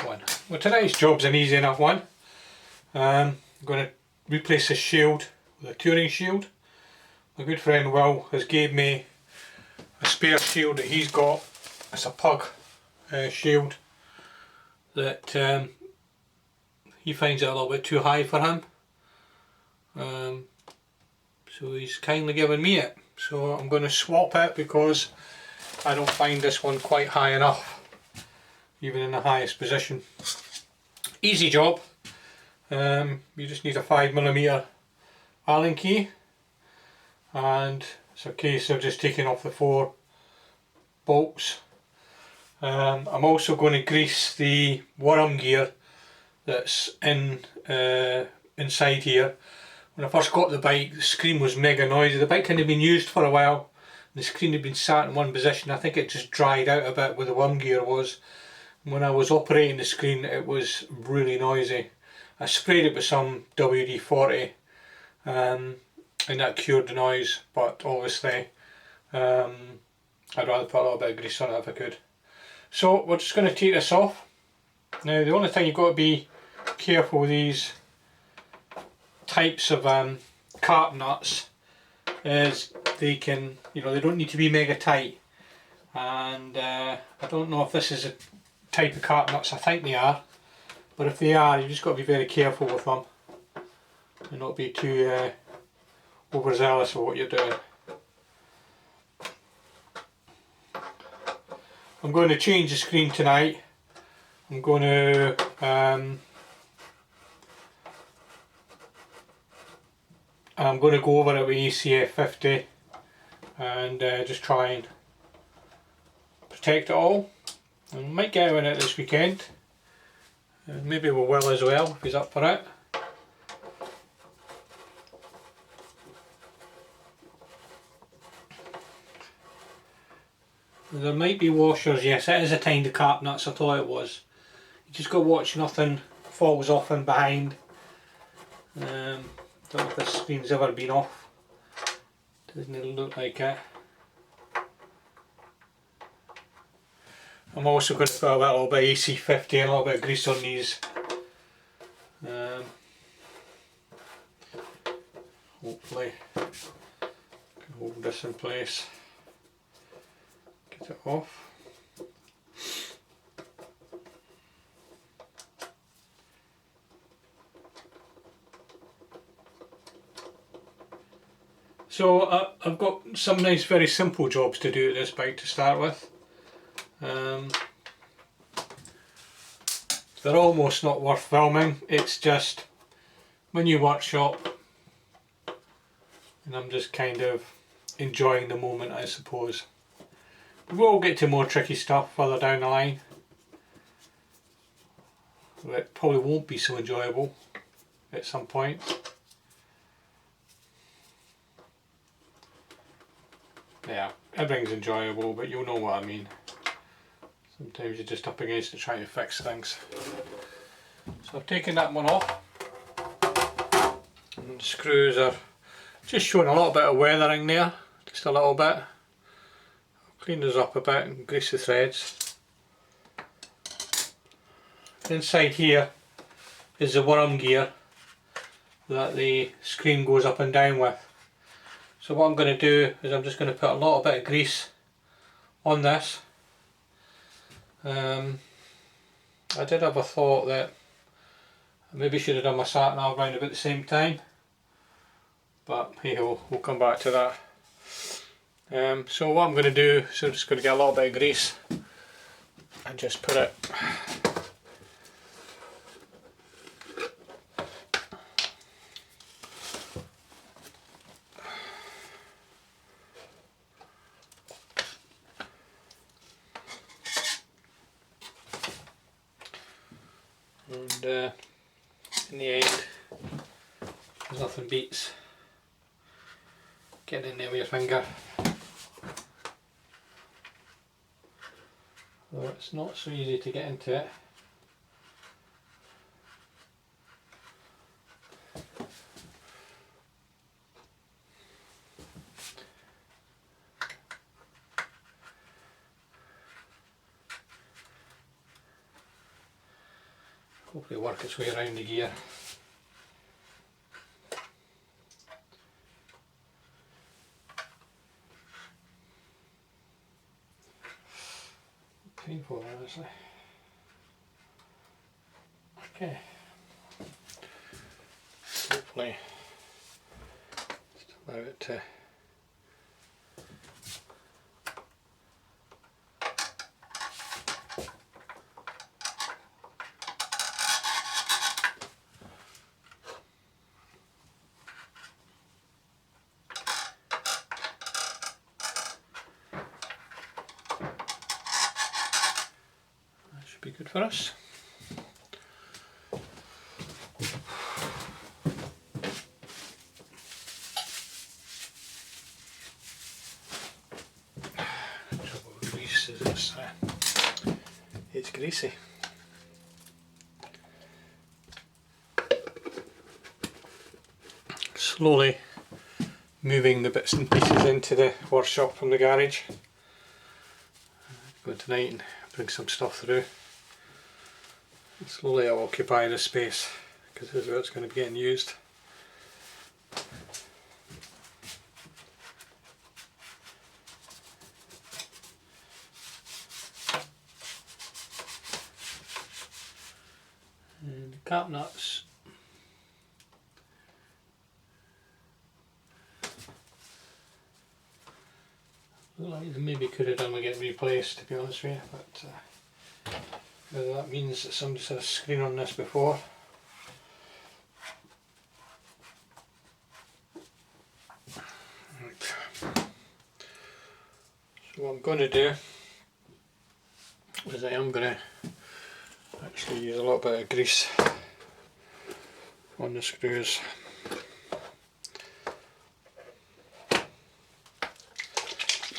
one. Well, tonight's job's an easy enough one. I'm going to replace the shield with a touring shield. My good friend Will has gave me a spare shield that he's got. It's a Puig shield that he finds it a little bit too high for him. So he's kindly given me it. So I'm going to swap it because I don't find this one quite high enough, even in the highest position. Easy job. You just need a 5mm Allen key, and it's a case of just taking off the 4 bolts. I'm also going to grease the worm gear that's inside here. When I first got the bike, the screen was mega noisy. The bike hadn't been used for a while. The screen had been sat in one position. I think it just dried out a bit where the worm gear was. When I was operating the screen, it was really noisy. I sprayed it with some WD-40 and that cured the noise, but obviously I'd rather put a little bit of grease on it if I could. So we're just going to take this off. Now the only thing you've got to be careful with these types of carp nuts is they can, they don't need to be mega tight, and I don't know if this is a type of carp nuts. I think they are, but if they are, you just got to be very careful with them and not be too overzealous with what you're doing. I'm going to change the screen tonight. I'm going to go over it with ECF 50 and just try and protect it all. I might get out on it this weekend, maybe with Will as well if he's up for it. There might be washers. Yes, it is a kind of carp nuts, I thought it was. You just got to watch nothing falls off in behind. Don't know if this screen's ever been off. Doesn't it look like it? I'm also going to put a little bit of AC50 and a little bit of grease on these. Hopefully I can hold this in place. Get it off. So I've got some nice very simple jobs to do at this bike to start with. They're almost not worth filming. It's just when you workshop, and I'm just kind of enjoying the moment, I suppose. We'll get to more tricky stuff further down the line. It probably won't be so enjoyable at some point. Yeah, everything's enjoyable, but you'll know what I mean. Sometimes you're just up against it trying to fix things. So I've taken that one off, and the screws are just showing a little bit of weathering there, just a little bit. I'll clean those up a bit and grease the threads. Inside here is the worm gear that the screen goes up and down with. So what I'm going to do is I'm just going to put a little bit of grease on this. I did have a thought that I maybe should have done my sat nav round about the same time, but hey ho, we'll come back to that. So what I'm going to do is I'm just going to get a little bit of grease and just put it and in the end there's nothing beats getting in there with your finger. Though it's not so easy to get into it. hopefully work its way around the gear. Painful, honestly. Okay. Hopefully just allow it to be good for us. The trouble with grease is it's greasy. Slowly moving the bits and pieces into the workshop from the garage. Go tonight and bring some stuff through. Slowly I'll occupy this space because this is where it's going to be getting used. And the cap nuts. Look like they maybe could have done with getting replaced, to be honest with you, but whether that means that somebody's had a screen on this before. Right. So what I'm going to do is I am going to actually use a little bit of grease on the screws.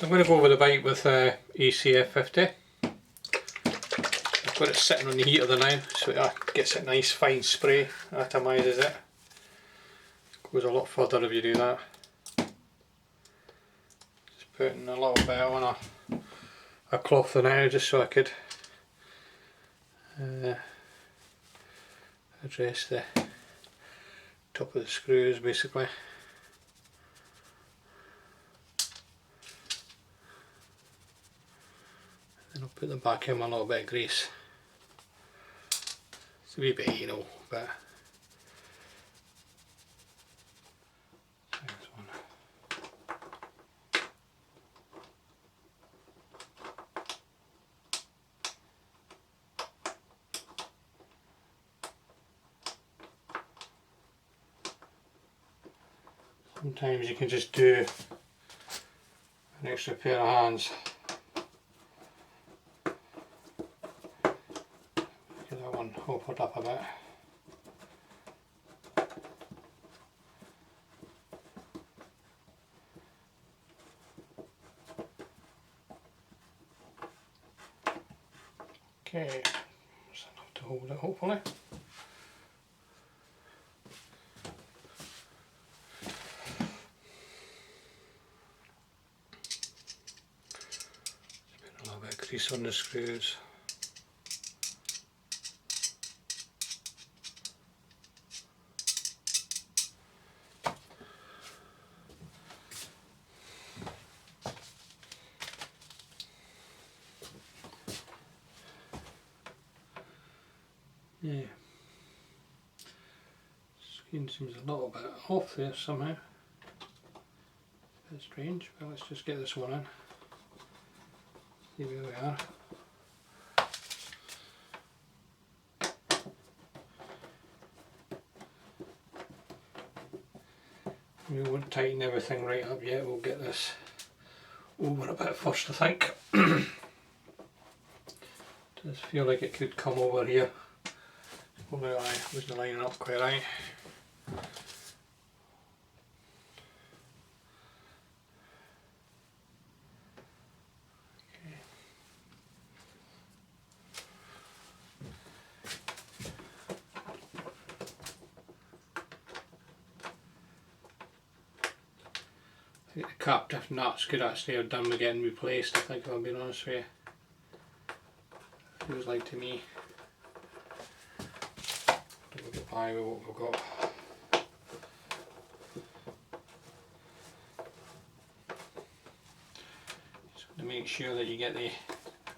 I'm going to go over the bike with ACF 50. I've got it sitting on the heater now, so it gets it nice fine spray, atomises it. Goes a lot further if you do that. Just putting a little bit on a cloth now just so I could address the top of the screws basically. And I'll put them back in with a little bit of grease. It's a wee bit, you know, but sometimes you can just do an extra pair of hands. Get that one opened up a bit. Okay, that's enough to hold it hopefully. Just put a little bit of grease on the screws. Yeah, screen seems a little bit off there somehow. A bit strange, but let's just get this one in. See where we are. We won't tighten everything right up yet, we'll get this over a bit first I think. Does feel like it could come over here. Although I wasn't lining up quite right. Okay. I think the captive nuts could actually have done with getting replaced, I think, if I'm being honest with you. Feels like to me. satisfy with what we've got. Just want to make sure that you get the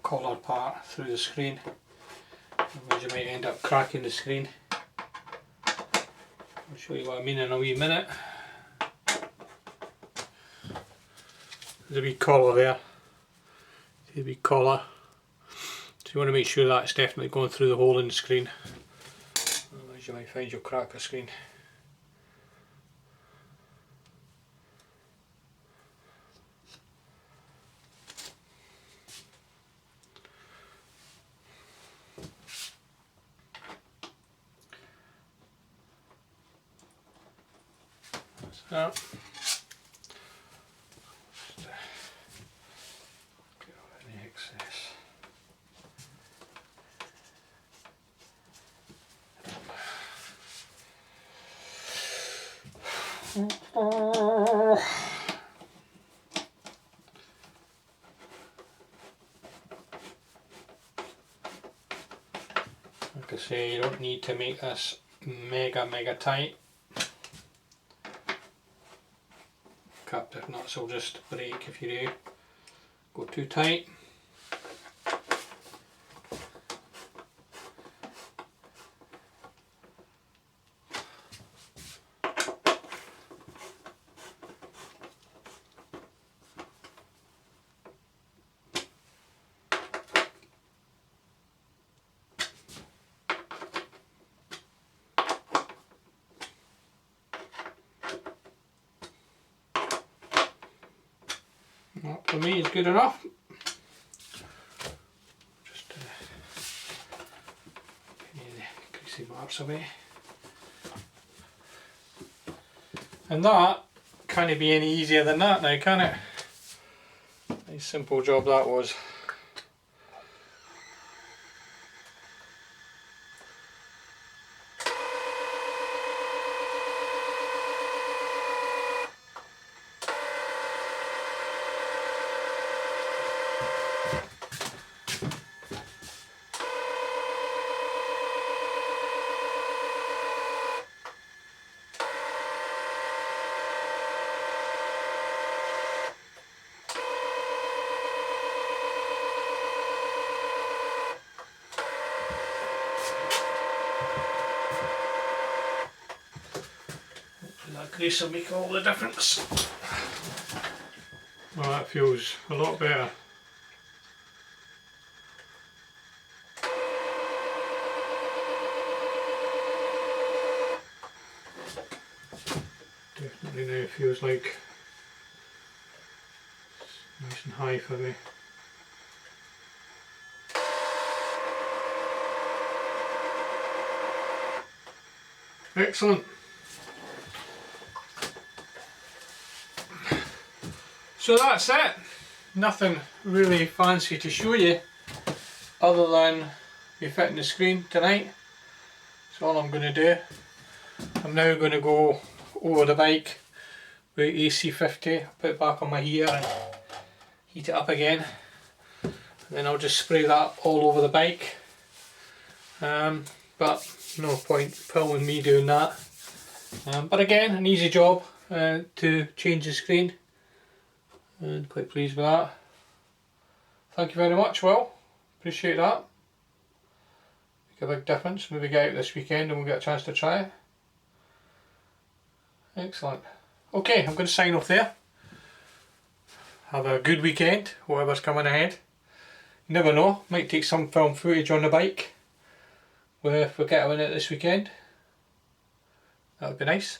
collar part through the screen, otherwise you might end up cracking the screen. I'll show you what I mean in a wee minute. There's a wee collar there, see a wee collar, so you want to make sure that's definitely going through the hole in the screen, otherwise you might find you'll crack the screen. That's that. Get off any excess. Like I say, you don't need to make this mega tight. Captive nuts will just break if you go too tight. That for me is good enough. Just get the greasy marks away. And that can't be any easier than that now, can it? Nice simple job that was. That grease will make all the difference. Well, that feels a lot better. Definitely now it feels like it's nice and high for me. Excellent. So that's it. Nothing really fancy to show you other than me fitting the screen tonight. That's all I'm going to do. I'm now going to go over the bike with AC50, put it back on my heater and heat it up again. And then I'll just spray that all over the bike. But no point filming me doing that. But again, an easy job to change the screen. And quite pleased with that. Thank you very much, Will. Appreciate that. Make a big difference. Maybe get out this weekend and we'll get a chance to try it. Excellent. Okay, I'm going to sign off there. Have a good weekend, whatever's coming ahead. You never know, might take some film footage on the bike if we get on it this weekend. That would be nice.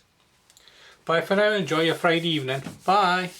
Bye for now, enjoy your Friday evening. Bye.